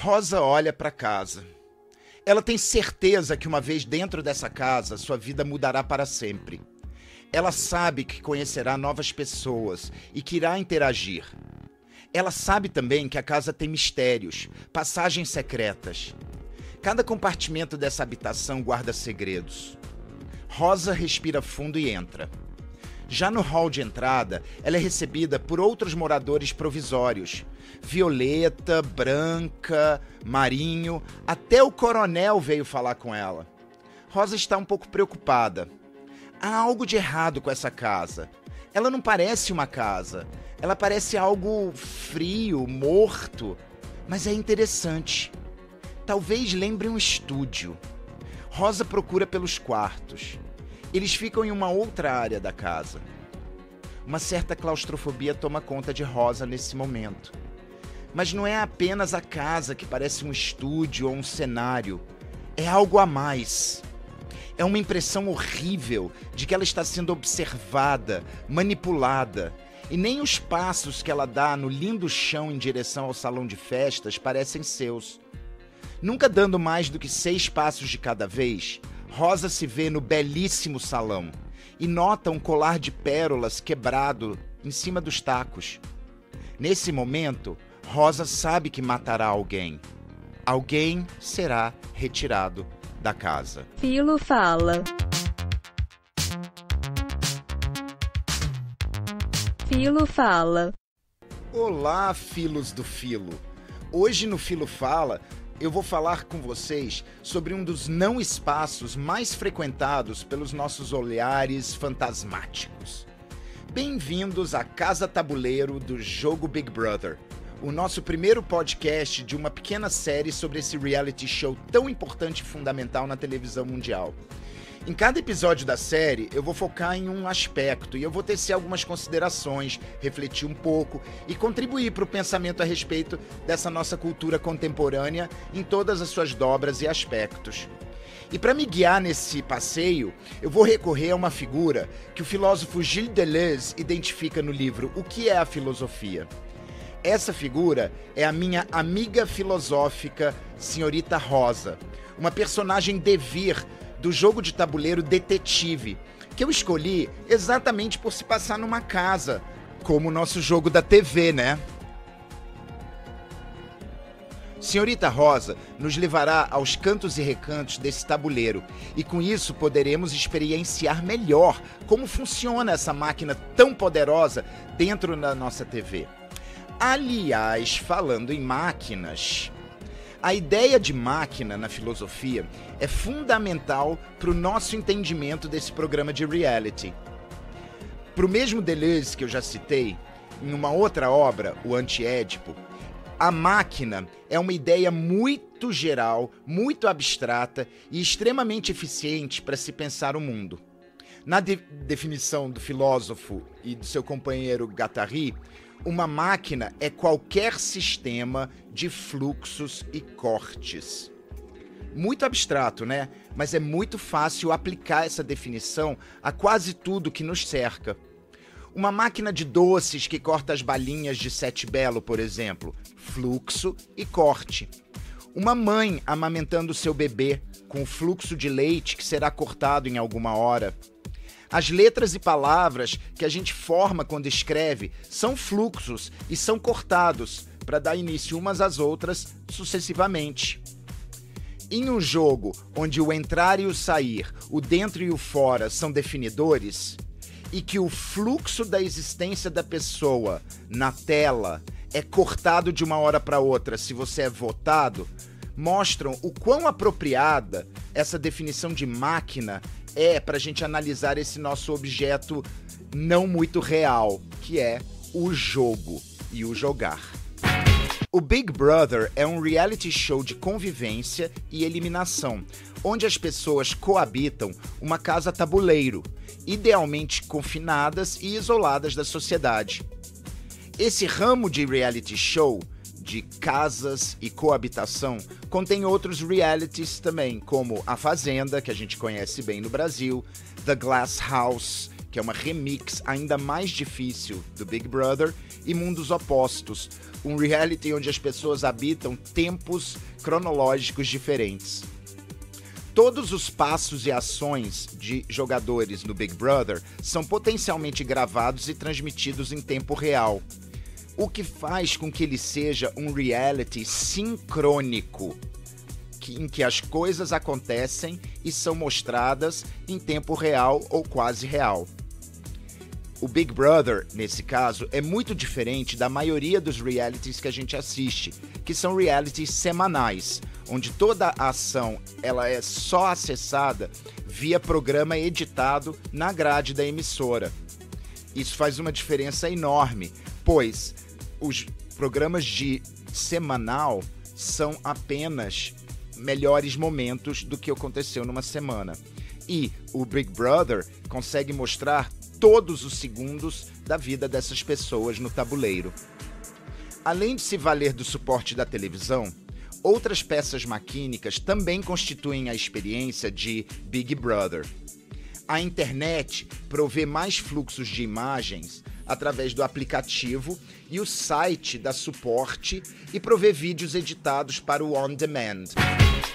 Rosa olha para casa. Ela tem certeza que uma vez dentro dessa casa, sua vida mudará para sempre. Ela sabe que conhecerá novas pessoas e que irá interagir. Ela sabe também que a casa tem mistérios, passagens secretas. Cada compartimento dessa habitação guarda segredos. Rosa respira fundo e entra. Já no hall de entrada, ela é recebida por outros moradores provisórios. Violeta, Branca, Marinho, até o coronel veio falar com ela. Rosa está um pouco preocupada. Há algo de errado com essa casa. Ela não parece uma casa. Ela parece algo frio, morto. Mas é interessante. Talvez lembre um estúdio. Rosa procura pelos quartos. Eles ficam em uma outra área da casa. Uma certa claustrofobia toma conta de Rosa nesse momento. Mas não é apenas a casa que parece um estúdio ou um cenário. É algo a mais. É uma impressão horrível de que ela está sendo observada, manipulada. E nem os passos que ela dá no lindo chão em direção ao salão de festas parecem seus. Nunca dando mais do que 6 passos de cada vez, Rosa se vê no belíssimo salão e nota um colar de pérolas quebrado em cima dos tacos. Nesse momento, Rosa sabe que matará alguém. Alguém será retirado da casa. Filo fala. Filo fala. Olá, filos do Filo. Hoje no Filo Fala, eu vou falar com vocês sobre um dos não espaços mais frequentados pelos nossos olhares fantasmáticos. Bem-vindos à Casa Tabuleiro do jogo Big Brother, o nosso primeiro podcast de uma pequena série sobre esse reality show tão importante e fundamental na televisão mundial. Em cada episódio da série, eu vou focar em um aspecto e eu vou tecer algumas considerações, refletir um pouco e contribuir para o pensamento a respeito dessa nossa cultura contemporânea em todas as suas dobras e aspectos. E para me guiar nesse passeio, eu vou recorrer a uma figura que o filósofo Gilles Deleuze identifica no livro O que é a Filosofia? Essa figura é a minha amiga filosófica, Senhorita Rosa, uma personagem devir do jogo de tabuleiro Detetive, que eu escolhi exatamente por se passar numa casa, como o nosso jogo da TV, né? Senhorita Rosa nos levará aos cantos e recantos desse tabuleiro e com isso poderemos experienciar melhor como funciona essa máquina tão poderosa dentro da nossa TV. Aliás, falando em máquinas, a ideia de máquina na filosofia é fundamental para o nosso entendimento desse programa de reality. Para o mesmo Deleuze que eu já citei, em uma outra obra, o Anti-Édipo, a máquina é uma ideia muito geral, muito abstrata e extremamente eficiente para se pensar o mundo. Na definição do filósofo e do seu companheiro Guattari, uma máquina é qualquer sistema de fluxos e cortes. Muito abstrato, né? Mas é muito fácil aplicar essa definição a quase tudo que nos cerca. Uma máquina de doces que corta as balinhas de Sete Belo, por exemplo, fluxo e corte. Uma mãe amamentando seu bebê com o fluxo de leite que será cortado em alguma hora. As letras e palavras que a gente forma quando escreve são fluxos e são cortados para dar início umas às outras sucessivamente. Em um jogo onde o entrar e o sair, o dentro e o fora são definidores, e que o fluxo da existência da pessoa na tela é cortado de uma hora para outra se você é votado, mostram o quão apropriada essa definição de máquina é para a gente analisar esse nosso objeto não muito real, que é o jogo e o jogar. O Big Brother é um reality show de convivência e eliminação, onde as pessoas coabitam uma casa tabuleiro, idealmente confinadas e isoladas da sociedade. Esse ramo de reality show, de casas e coabitação, contém outros realities também, como A Fazenda, que a gente conhece bem no Brasil, The Glass House, que é uma remix ainda mais difícil do Big Brother, e Mundos Opostos, um reality onde as pessoas habitam tempos cronológicos diferentes. Todos os passos e ações de jogadores no Big Brother são potencialmente gravados e transmitidos em tempo real, o que faz com que ele seja um reality sincrônico, em que as coisas acontecem e são mostradas em tempo real ou quase real. O Big Brother, nesse caso, é muito diferente da maioria dos realities que a gente assiste, que são realities semanais, onde toda a ação ela é só acessada via programa editado na grade da emissora. Isso faz uma diferença enorme, pois os programas de semanal são apenas melhores momentos do que aconteceu numa semana. E o Big Brother consegue mostrar todos os segundos da vida dessas pessoas no tabuleiro. Além de se valer do suporte da televisão, outras peças maquínicas também constituem a experiência de Big Brother. A internet provê mais fluxos de imagens através do aplicativo e o site dá suporte e provê vídeos editados para o on demand.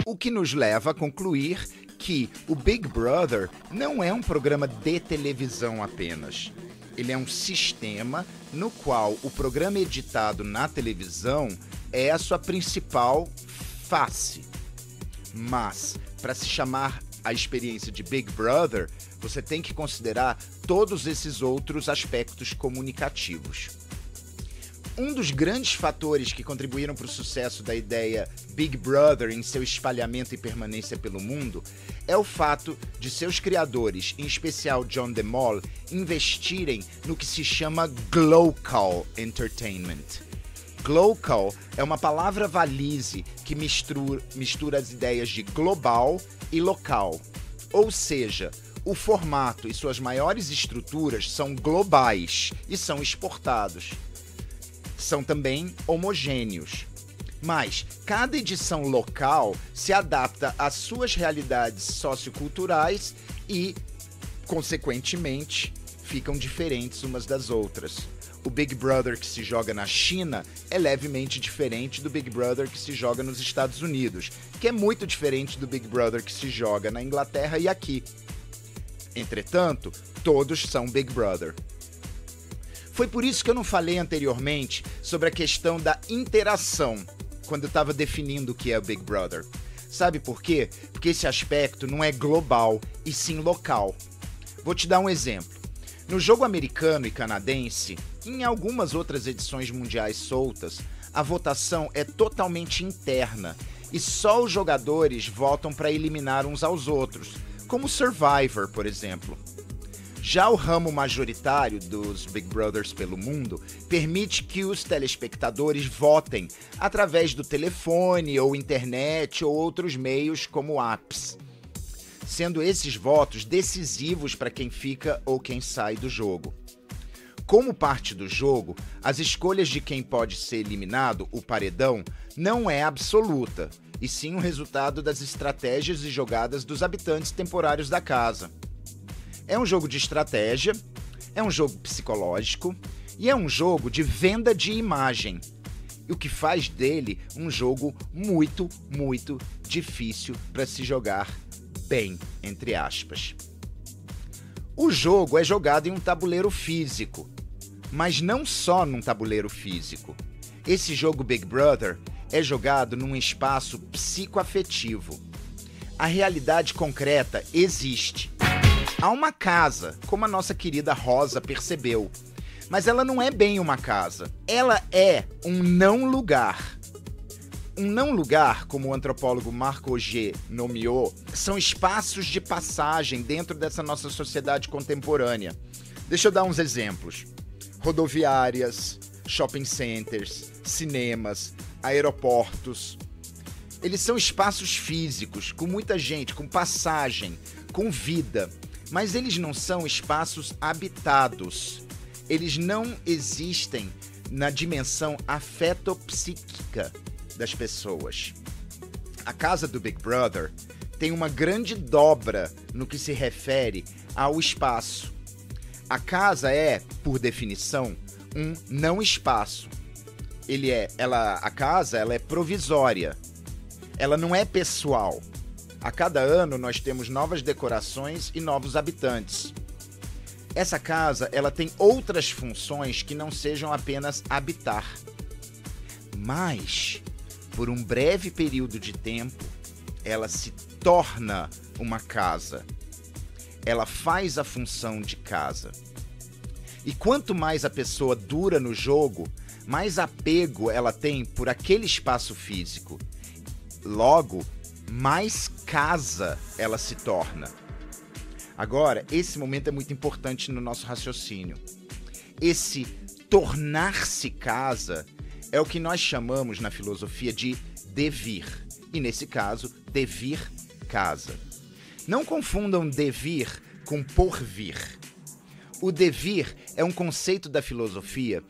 O que nos leva a concluir que o Big Brother não é um programa de televisão apenas. Ele é um sistema no qual o programa editado na televisão é a sua principal face. Mas, para se chamar a experiência de Big Brother, você tem que considerar todos esses outros aspectos comunicativos. Um dos grandes fatores que contribuíram para o sucesso da ideia Big Brother em seu espalhamento e permanência pelo mundo é o fato de seus criadores, em especial John DeMol, investirem no que se chama Glocal Entertainment. Glocal é uma palavra valise que mistura as ideias de global e local. Ou seja, o formato e suas maiores estruturas são globais e são exportados. São também homogêneos. Mas cada edição local se adapta às suas realidades socioculturais e, consequentemente, ficam diferentes umas das outras. O Big Brother que se joga na China é levemente diferente do Big Brother que se joga nos Estados Unidos, que é muito diferente do Big Brother que se joga na Inglaterra e aqui. Entretanto, todos são Big Brother. Foi por isso que eu não falei anteriormente sobre a questão da interação, quando eu estava definindo o que é o Big Brother. Sabe por quê? Porque esse aspecto não é global, e sim local. Vou te dar um exemplo. No jogo americano e canadense, e em algumas outras edições mundiais soltas, a votação é totalmente interna, e só os jogadores votam para eliminar uns aos outros, como Survivor, por exemplo. Já o ramo majoritário dos Big Brothers pelo mundo permite que os telespectadores votem através do telefone ou internet ou outros meios como apps, sendo esses votos decisivos para quem fica ou quem sai do jogo. Como parte do jogo, as escolhas de quem pode ser eliminado, o paredão, não é absoluta, e sim o resultado das estratégias e jogadas dos habitantes temporários da casa. É um jogo de estratégia, é um jogo psicológico e é um jogo de venda de imagem, o que faz dele um jogo muito, muito difícil para se jogar bem, entre aspas. O jogo é jogado em um tabuleiro físico, mas não só num tabuleiro físico. Esse jogo Big Brother é jogado num espaço psicoafetivo. A realidade concreta existe. Há uma casa, como a nossa querida Rosa percebeu, mas ela não é bem uma casa. Ela é um não lugar. Um não lugar, como o antropólogo Marc Augé nomeou, são espaços de passagem dentro dessa nossa sociedade contemporânea. Deixa eu dar uns exemplos. Rodoviárias, shopping centers, cinemas, aeroportos. Eles são espaços físicos, com muita gente, com passagem, com vida. Mas eles não são espaços habitados. Eles não existem na dimensão afetopsíquica das pessoas. A casa do Big Brother tem uma grande dobra no que se refere ao espaço. A casa é, por definição, um não espaço. A casa, ela é provisória. Ela não é pessoal. A cada ano nós temos novas decorações e novos habitantes. Essa casa, ela tem outras funções que não sejam apenas habitar. Mas, por um breve período de tempo, ela se torna uma casa. Ela faz a função de casa. E quanto mais a pessoa dura no jogo, mais apego ela tem por aquele espaço físico. Logo, mais casa ela se torna. Agora, esse momento é muito importante no nosso raciocínio. Esse tornar-se casa é o que nós chamamos na filosofia de devir. E nesse caso, devir casa. Não confundam devir com porvir. O devir é um conceito da filosofia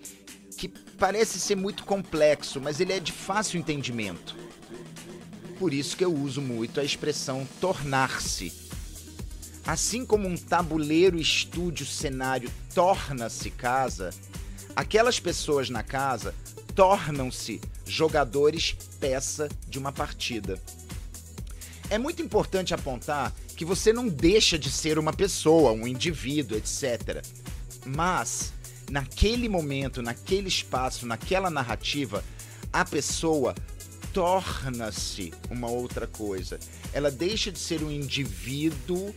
que parece ser muito complexo, mas ele é de fácil entendimento. Por isso que eu uso muito a expressão tornar-se. Assim como um tabuleiro, estúdio, cenário torna-se casa, aquelas pessoas na casa tornam-se jogadores peça de uma partida. É muito importante apontar que você não deixa de ser uma pessoa, um indivíduo, etc. Mas, naquele momento, naquele espaço, naquela narrativa, a pessoa torna-se uma outra coisa. Ela deixa de ser um indivíduo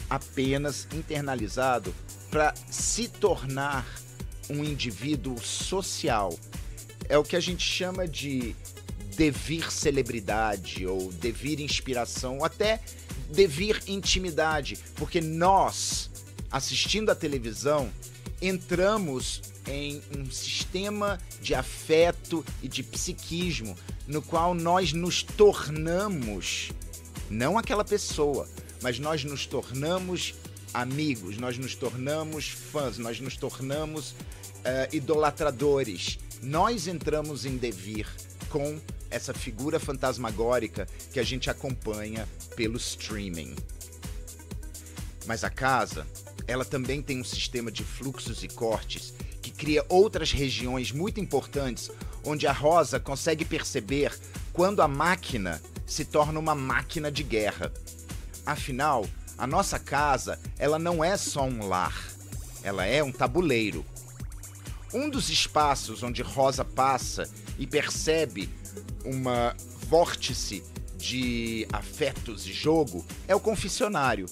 apenas internalizado para se tornar um indivíduo social. É o que a gente chama de devir celebridade, ou devir inspiração, ou até devir intimidade, porque nós, assistindo à televisão, entramos em um sistema de afeto e de psiquismo, no qual nós nos tornamos, não aquela pessoa, mas nós nos tornamos amigos, nós nos tornamos fãs, nós nos tornamos idolatradores. Nós entramos em devir com essa figura fantasmagórica que a gente acompanha pelo streaming. Mas a casa, ela também tem um sistema de fluxos e cortes que cria outras regiões muito importantes, onde a Rosa consegue perceber quando a máquina se torna uma máquina de guerra. Afinal, a nossa casa, ela não é só um lar, ela é um tabuleiro. Um dos espaços onde Rosa passa e percebe uma vórtice de afetos e jogo é o confessionário.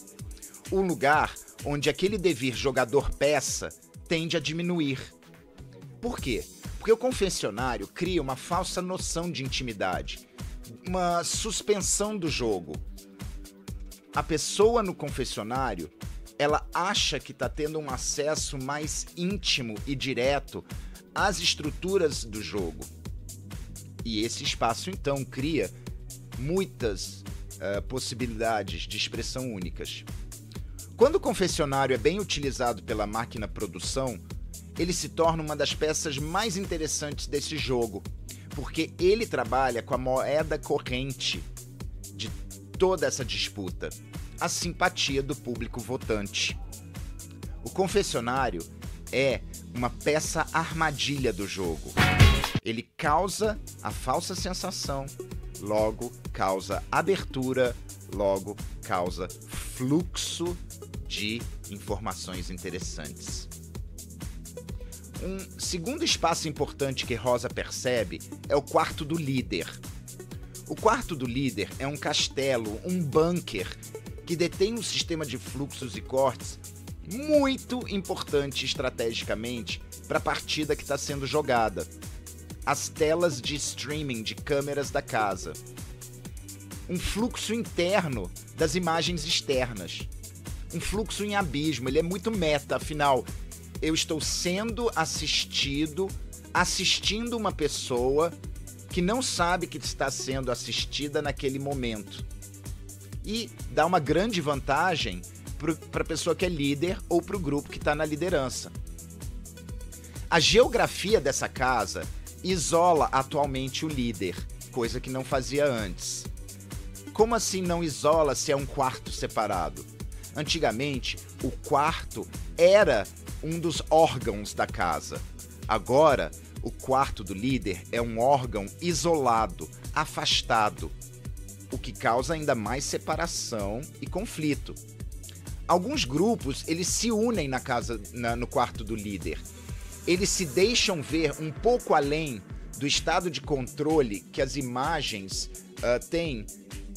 O lugar onde aquele devir jogador-peça tende a diminuir. Por quê? Porque o confessionário cria uma falsa noção de intimidade, uma suspensão do jogo. A pessoa no confessionário, ela acha que está tendo um acesso mais íntimo e direto às estruturas do jogo. E esse espaço, então, cria muitas possibilidades de expressão únicas. Quando o confessionário é bem utilizado pela máquina produção, ele se torna uma das peças mais interessantes desse jogo, porque ele trabalha com a moeda corrente de toda essa disputa, a simpatia do público votante. O confessionário é uma peça armadilha do jogo. Ele causa a falsa sensação, logo causa abertura, logo causa fluxo de informações interessantes. Um segundo espaço importante que Rosa percebe é o quarto do líder. O quarto do líder é um castelo, um bunker, que detém um sistema de fluxos e cortes muito importante estrategicamente para a partida que está sendo jogada. As telas de streaming de câmeras da casa. Um fluxo interno das imagens externas. Um fluxo em abismo, ele é muito meta, afinal, eu estou sendo assistindo uma pessoa que não sabe que está sendo assistida naquele momento. E dá uma grande vantagem para a pessoa que é líder ou para o grupo que está na liderança. A geografia dessa casa isola atualmente o líder, coisa que não fazia antes. Como assim não isola se é um quarto separado? Antigamente, o quarto era um dos órgãos da casa. Agora, o quarto do líder é um órgão isolado, afastado, o que causa ainda mais separação e conflito. Alguns grupos, eles se unem no quarto do líder. Eles se deixam ver um pouco além do estado de controle que as imagens têm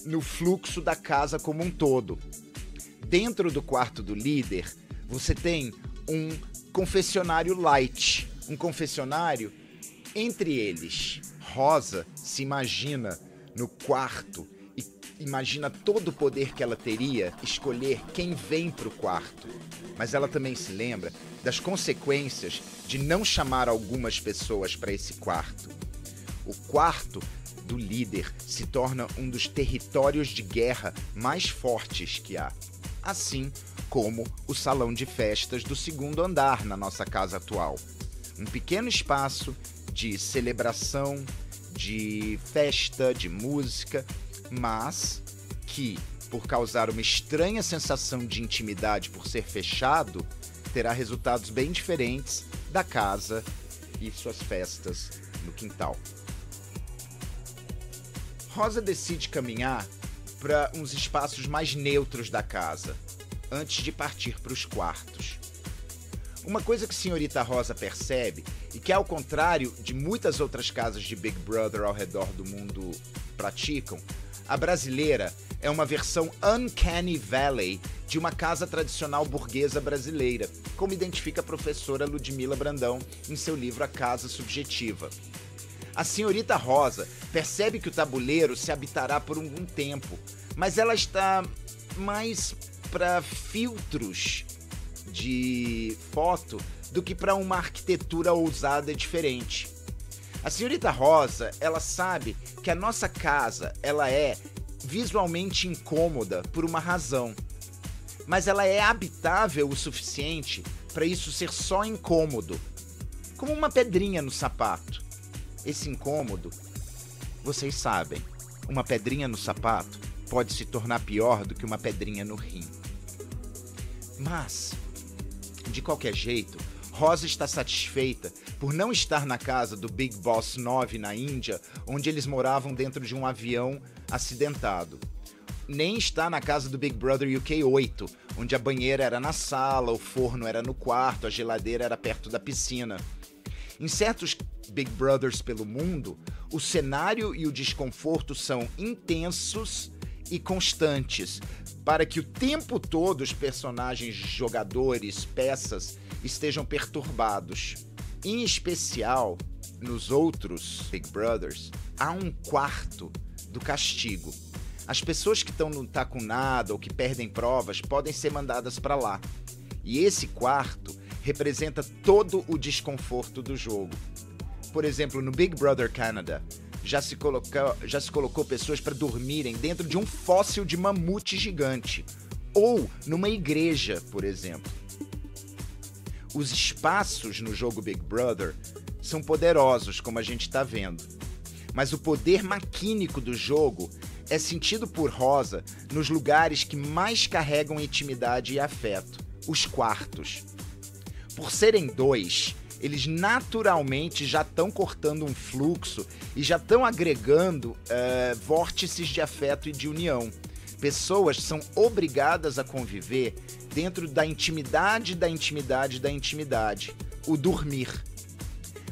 no fluxo da casa como um todo. Dentro do quarto do líder, você tem um confessionário light, um confessionário entre eles. Rosa se imagina no quarto e imagina todo o poder que ela teria escolher quem vem para o quarto. Mas ela também se lembra das consequências de não chamar algumas pessoas para esse quarto. O quarto do líder se torna um dos territórios de guerra mais fortes que há. Assim como o salão de festas do segundo andar na nossa casa atual. Um pequeno espaço de celebração, de festa, de música, mas que, por causar uma estranha sensação de intimidade por ser fechado, terá resultados bem diferentes da casa e suas festas no quintal. Rosa decide caminhar para uns espaços mais neutros da casa, antes de partir para os quartos. Uma coisa que a senhorita Rosa percebe, e que ao contrário de muitas outras casas de Big Brother ao redor do mundo praticam, a brasileira é uma versão Uncanny Valley de uma casa tradicional burguesa brasileira, como identifica a professora Ludmila Brandão em seu livro A Casa Subjetiva. A senhorita Rosa percebe que o tabuleiro se habitará por algum tempo, mas ela está mais para filtros de foto do que para uma arquitetura ousada e diferente. A senhorita Rosa, ela sabe que a nossa casa, ela é visualmente incômoda por uma razão, mas ela é habitável o suficiente para isso ser só incômodo, como uma pedrinha no sapato. Esse incômodo, vocês sabem, uma pedrinha no sapato pode se tornar pior do que uma pedrinha no rim. Mas, de qualquer jeito, Rosa está satisfeita por não estar na casa do Big Boss 9 na Índia, onde eles moravam dentro de um avião acidentado. Nem está na casa do Big Brother UK 8, onde a banheira era na sala, o forno era no quarto, a geladeira era perto da piscina. Em certos Big Brothers pelo mundo, o cenário e o desconforto são intensos e constantes, para que o tempo todo os personagens, jogadores, peças estejam perturbados. Em especial, nos outros Big Brothers, há um quarto do castigo. As pessoas que estão no tá com nada ou que perdem provas podem ser mandadas para lá. E esse quarto representa todo o desconforto do jogo. Por exemplo, no Big Brother Canada, já se colocou pessoas para dormirem dentro de um fóssil de mamute gigante, ou numa igreja, por exemplo. Os espaços no jogo Big Brother são poderosos, como a gente está vendo, mas o poder maquínico do jogo é sentido por Rosa nos lugares que mais carregam intimidade e afeto, os quartos. Por serem dois, eles naturalmente já estão cortando um fluxo e já estão agregando vórtices de afeto e de união. Pessoas são obrigadas a conviver dentro da intimidade, da intimidade, da intimidade, o dormir.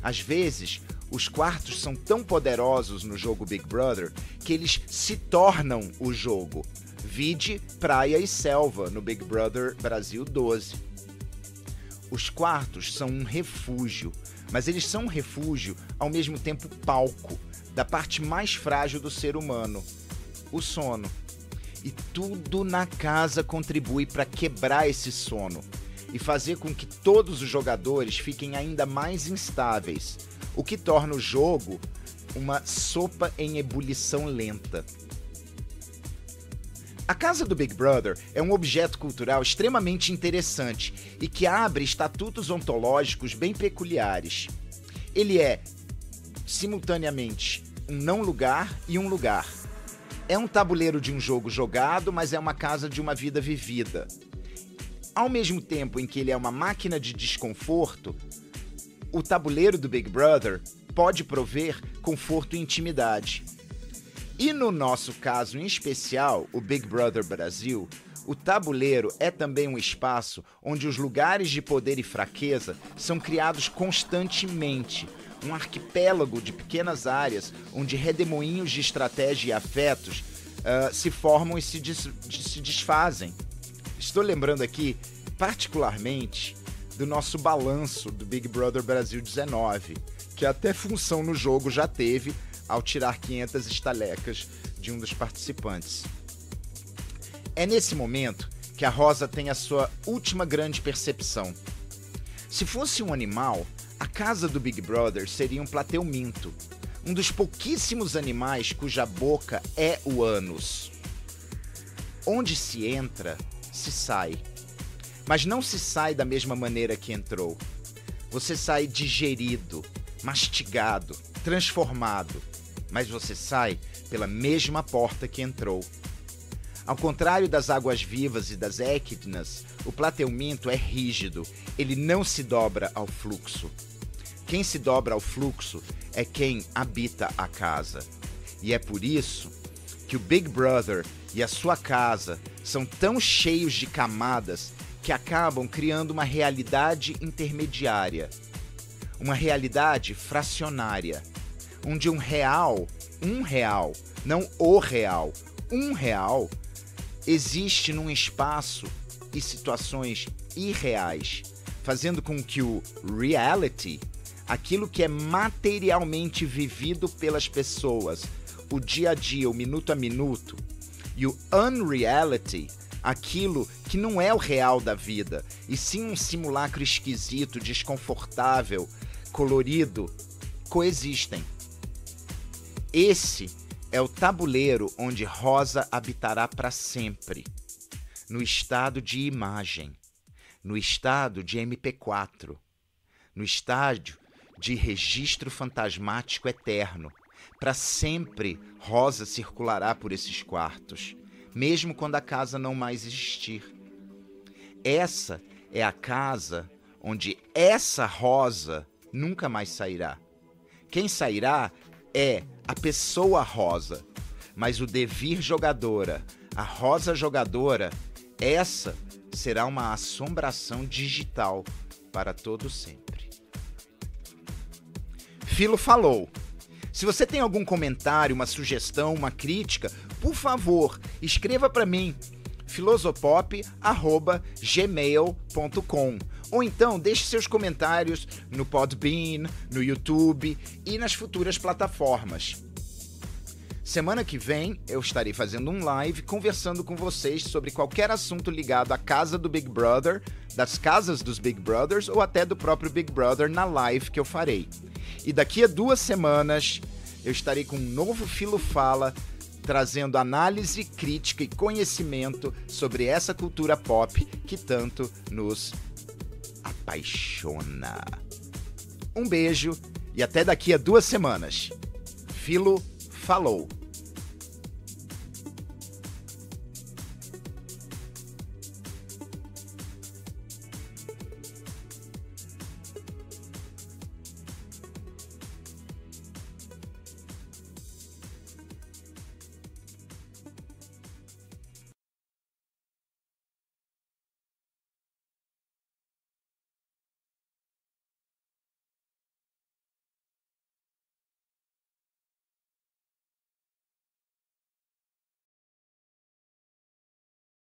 Às vezes, os quartos são tão poderosos no jogo Big Brother que eles se tornam o jogo. Vide Praia e Selva no Big Brother Brasil 12. Os quartos são um refúgio, mas eles são um refúgio ao mesmo tempo palco da parte mais frágil do ser humano, o sono. E tudo na casa contribui para quebrar esse sono e fazer com que todos os jogadores fiquem ainda mais instáveis, o que torna o jogo uma sopa em ebulição lenta. A casa do Big Brother é um objeto cultural extremamente interessante e que abre estatutos ontológicos bem peculiares. Ele é, simultaneamente, um não lugar e um lugar. É um tabuleiro de um jogo jogado, mas é uma casa de uma vida vivida. Ao mesmo tempo em que ele é uma máquina de desconforto, o tabuleiro do Big Brother pode prover conforto e intimidade. E no nosso caso em especial, o Big Brother Brasil, o tabuleiro é também um espaço onde os lugares de poder e fraqueza são criados constantemente. Um arquipélago de pequenas áreas onde redemoinhos de estratégia e afetos se formam e se desfazem. Estou lembrando aqui, particularmente, do nosso balanço do Big Brother Brasil 19, que até função no jogo já teve ao tirar 500 estalecas de um dos participantes. É nesse momento que a Rosa tem a sua última grande percepção. Se fosse um animal, a casa do Big Brother seria um plateuminto, um dos pouquíssimos animais cuja boca é o ânus. Onde se entra, se sai. Mas não se sai da mesma maneira que entrou. Você sai digerido, mastigado, transformado, mas você sai pela mesma porta que entrou. Ao contrário das águas vivas e das équidnas, o plateuminto é rígido, ele não se dobra ao fluxo. Quem se dobra ao fluxo é quem habita a casa. E é por isso que o Big Brother e a sua casa são tão cheios de camadas que acabam criando uma realidade intermediária, uma realidade fracionária, onde um real, não o real, um real, existe num espaço e situações irreais, fazendo com que o reality, aquilo que é materialmente vivido pelas pessoas, o dia a dia, o minuto a minuto, e o unreality, aquilo que não é o real da vida, e sim um simulacro esquisito, desconfortável, colorido, coexistem. Esse é o tabuleiro onde Rosa habitará para sempre, no estado de imagem, no estado de MP4, no estádio de registro fantasmático eterno. Para sempre, Rosa circulará por esses quartos, mesmo quando a casa não mais existir. Essa é a casa onde essa Rosa nunca mais sairá. Quem sairá é a pessoa Rosa, mas o devir jogadora, a Rosa jogadora, essa será uma assombração digital para todo sempre. Filo falou. Se você tem algum comentário, uma sugestão, uma crítica, por favor, escreva para mim, filosopop@gmail.com. Ou então, deixe seus comentários no Podbean, no YouTube e nas futuras plataformas. Semana que vem, eu estarei fazendo um live conversando com vocês sobre qualquer assunto ligado à casa do Big Brother, das casas dos Big Brothers ou até do próprio Big Brother na live que eu farei. E daqui a 2 semanas, eu estarei com um novo Filo Fala, trazendo análise, crítica e conhecimento sobre essa cultura pop que tanto nos apaixona. Um beijo e até daqui a 2 semanas. Filo falou.